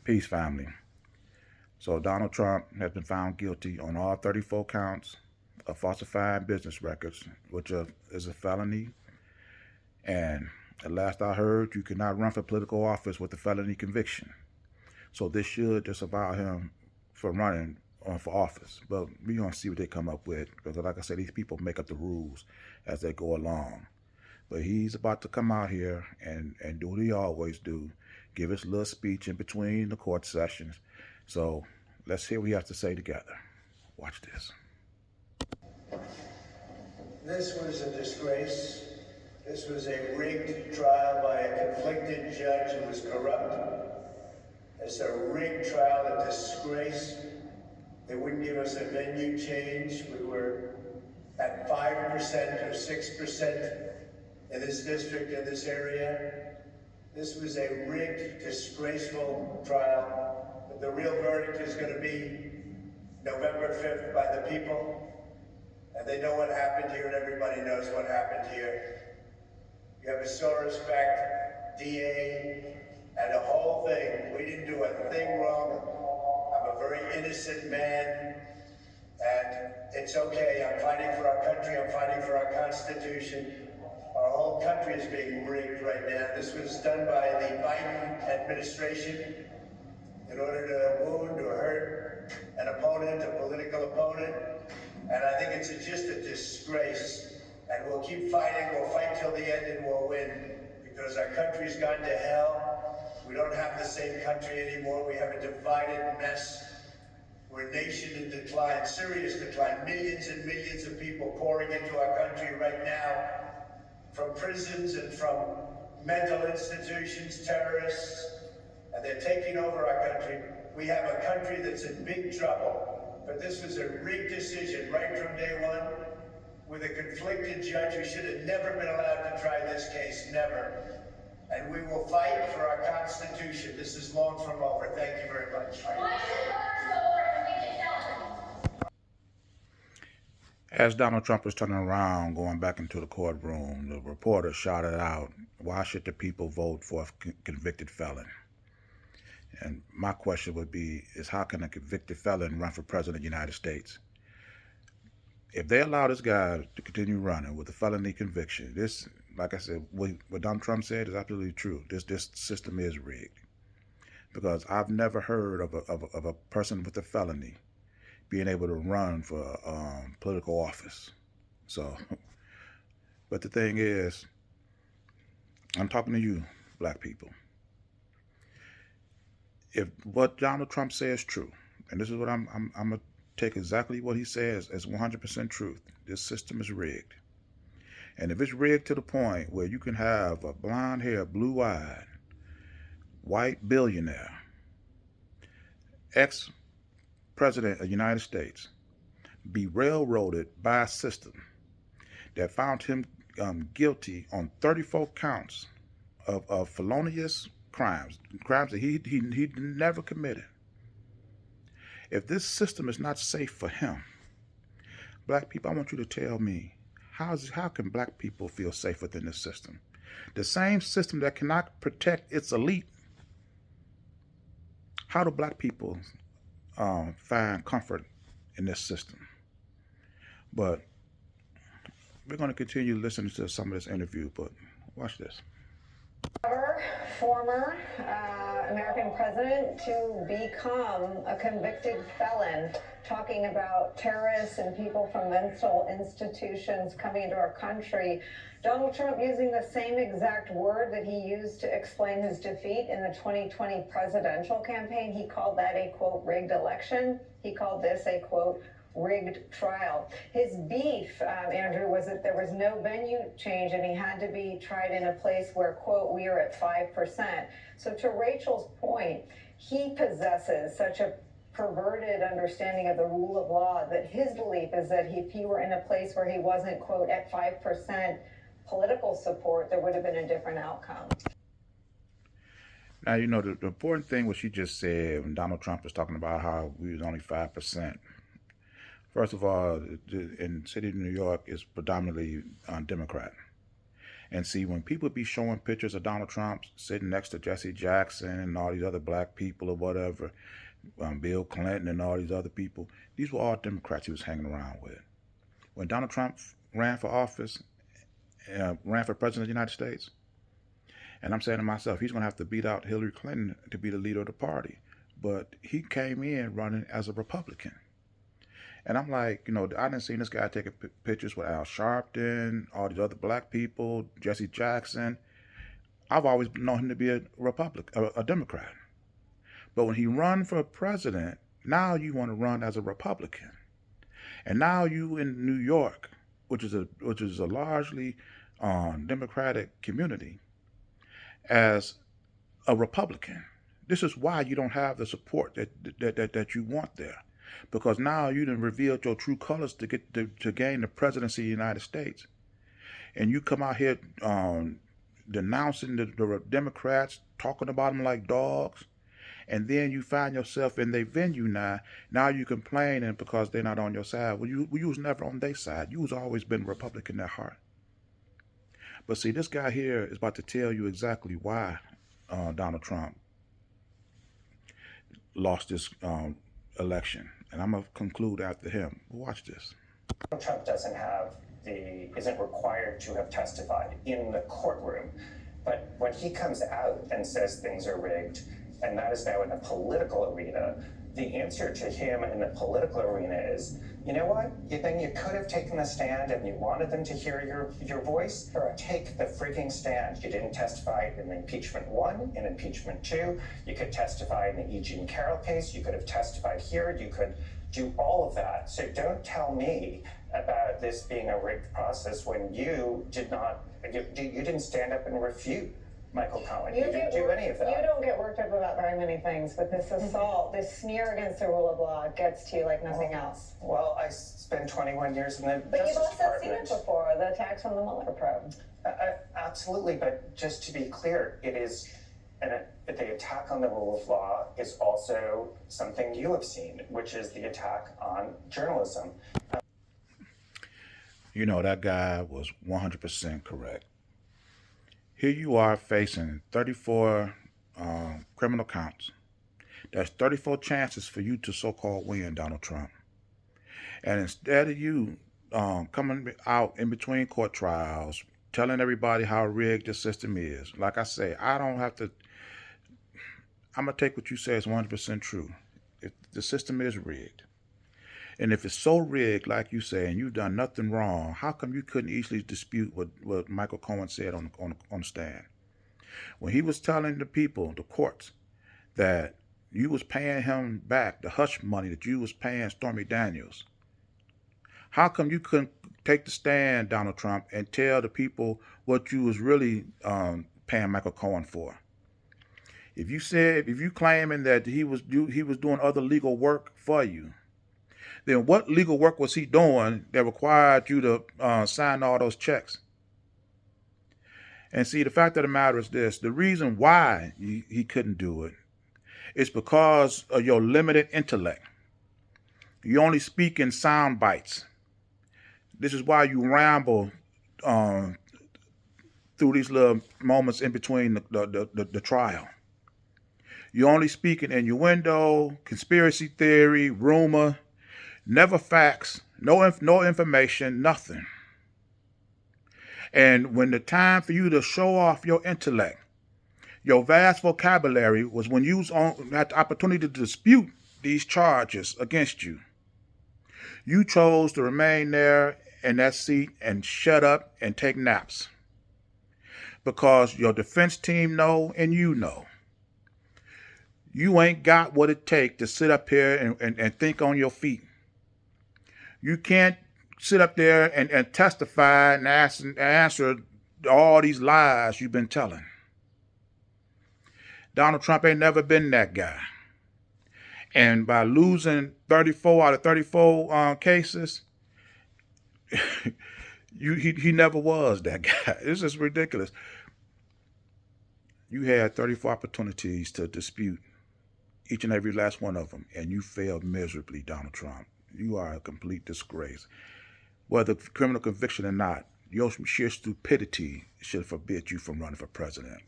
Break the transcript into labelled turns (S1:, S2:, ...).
S1: Peace, family. So Donald Trump has been found guilty on all 34 counts of falsifying business records, which is a felony. And at last I heard, you cannot run for political office with a felony conviction. So this should disavow him from running for office. But we're going to see what they come up with. Because like I said, these people make up the rules as they go along. But he's about to come out here and do what he always do, give his little speech in between the court sessions. So let's hear what he has to say together. Watch this.
S2: This was a disgrace. This was a rigged trial by a conflicted judge who was corrupt. It's a rigged trial, a disgrace. They wouldn't give us a venue change. We were at 5% or 6% in this district, in this area. This was a rigged, disgraceful trial. But the real verdict is going to be November 5th by the people. And they know what happened here, and everybody knows what happened here. You have a Soros-backed DA and the whole thing. We didn't do a thing wrong. I'm a very innocent man, and it's okay. I'm fighting for our country. I'm fighting for our Constitution. Our whole country is being rigged right now. This was done by the Biden administration in order to wound or hurt an opponent, a political opponent. And I think it's just a disgrace. And we'll keep fighting. We'll fight till the end and we'll win. Because our country's gone to hell. We don't have the same country anymore. We have a divided mess. We're a nation in decline, serious decline. Millions and millions of people pouring into our country right now from prisons and from mental institutions, terrorists. And they're taking over our country. We have a country that's in big trouble. But this was a rigged decision right from day one with a conflicted judge who should have never been allowed to try this case, never. And we will fight for our Constitution. This is long from over. Thank you very much.
S1: As Donald Trump was turning around, going back into the courtroom, the reporter shouted out, "Why should the people vote for a convicted felon?" And my question would be, is how can a convicted felon run for president of the United States? If they allow this guy to continue running with a felony conviction, this, like I said, what Donald Trump said is absolutely true. This system is rigged. Because I've never heard of a person with a felony being able to run for political office. So, but the thing is, I'm talking to you, black people. If what Donald Trump says is true, and this is what I'm gonna take exactly what he says as 100% truth. This system is rigged. And if it's rigged to the point where you can have a blonde hair, blue-eyed, white billionaire, ex-president of the United States, be railroaded by a system that found him guilty on 34 counts of felonious crimes that he never committed. If this system is not safe for him, black people, I want you to tell me, how can black people feel safe within this system? The same system that cannot protect its elite. How do black people find comfort in this system? But we're going to continue listening to some of this interview, but watch this.
S3: Former American president to become a convicted felon, talking about terrorists and people from mental institutions coming into our country. Donald Trump using the same exact word that he used to explain his defeat in the 2020 presidential campaign. He called that a, quote, rigged election. He called this a, quote, rigged trial. His beef, Andrew, was that there was no venue change and he had to be tried in a place where, quote, we are at 5%. So to Rachel's point, he possesses such a perverted understanding of the rule of law that his belief is that if he were in a place where he wasn't, quote, at 5% political support, there would have been a different outcome.
S1: Now, you know, the important thing what she just said when Donald Trump was talking about how we was only 5%. First of all, in the city of New York is predominantly Democrat. And see, when people be showing pictures of Donald Trump sitting next to Jesse Jackson and all these other black people or whatever, Bill Clinton and all these other people, these were all Democrats he was hanging around with. When Donald Trump ran for office, ran for president of the United States, and I'm saying to myself, he's going to have to beat out Hillary Clinton to be the leader of the party. But he came in running as a Republican. And I'm like, I didn't see this guy taking pictures with Al Sharpton, all these other black people, Jesse Jackson. I've always known him to be a Republican, a Democrat. But when he run for president, now you want to run as a Republican. And now you in New York, which is a largely Democratic community, as a Republican. This is why you don't have the support that you want there. Because now you done revealed your true colors to gain the presidency of the United States. And you come out here denouncing the Democrats, talking about them like dogs, and then you find yourself in their venue now. Now you complaining because they're not on your side. Well, you was never on their side. You was always been Republican at heart. But see, this guy here is about to tell you exactly why Donald Trump lost this election. And I'm going to conclude after him. Watch this.
S4: Trump isn't required to have testified in the courtroom. But when he comes out and says things are rigged, and that is now in the political arena, the answer to him in the political arena is, you know what? Then you could have taken the stand and you wanted them to hear your voice. Take the freaking stand. You didn't testify in impeachment 1, in impeachment 2. You could testify in the E. Jean Carroll case. You could have testified here. You could do all of that. So don't tell me about this being a rigged process when you didn't stand up and refute Michael Cohen. You didn't do any of that.
S3: You don't get worked up about very many things, but this assault, this smear against the rule of law gets to you like nothing else.
S4: Well, I spent 21 years in the
S3: But
S4: Justice
S3: you've also
S4: Department.
S3: seen it before, the attacks on the Mueller probe.
S4: Absolutely, but just to be clear, the attack on the rule of law is also something you have seen, which is the attack on journalism.
S1: That guy was 100% correct. Here you are facing 34 criminal counts. That's 34 chances for you to so-called win, Donald Trump. And instead of you coming out in between court trials, telling everybody how rigged the system is, like I say, I'm going to take what you say is 100% true. If the system is rigged, and if it's so rigged, like you say, and you've done nothing wrong, how come you couldn't easily dispute what Michael Cohen said on the stand? When he was telling the people, the courts, that you was paying him back the hush money that you was paying Stormy Daniels, how come you couldn't take the stand, Donald Trump, and tell the people what you was really paying Michael Cohen for? If you claiming that he was doing other legal work for you, then what legal work was he doing that required you to sign all those checks? And see, the fact of the matter is this: the reason why he couldn't do it is because of your limited intellect. You only speak in sound bites. This is why you ramble through these little moments in between the trial. You're only speaking innuendo, conspiracy theory, rumor, never facts, no information, nothing. And when the time for you to show off your intellect, your vast vocabulary, was when you had the opportunity to dispute these charges against you. You chose to remain there in that seat and shut up and take naps. Because your defense team know and you know. You ain't got what it takes to sit up here and think on your feet. You can't sit up there and testify and answer all these lies you've been telling. Donald Trump ain't never been that guy. And by losing 34 out of 34 cases, he never was that guy. It's just ridiculous. You had 34 opportunities to dispute each and every last one of them, and you failed miserably, Donald Trump. You are a complete disgrace. Whether criminal conviction or not, your sheer stupidity should forbid you from running for president.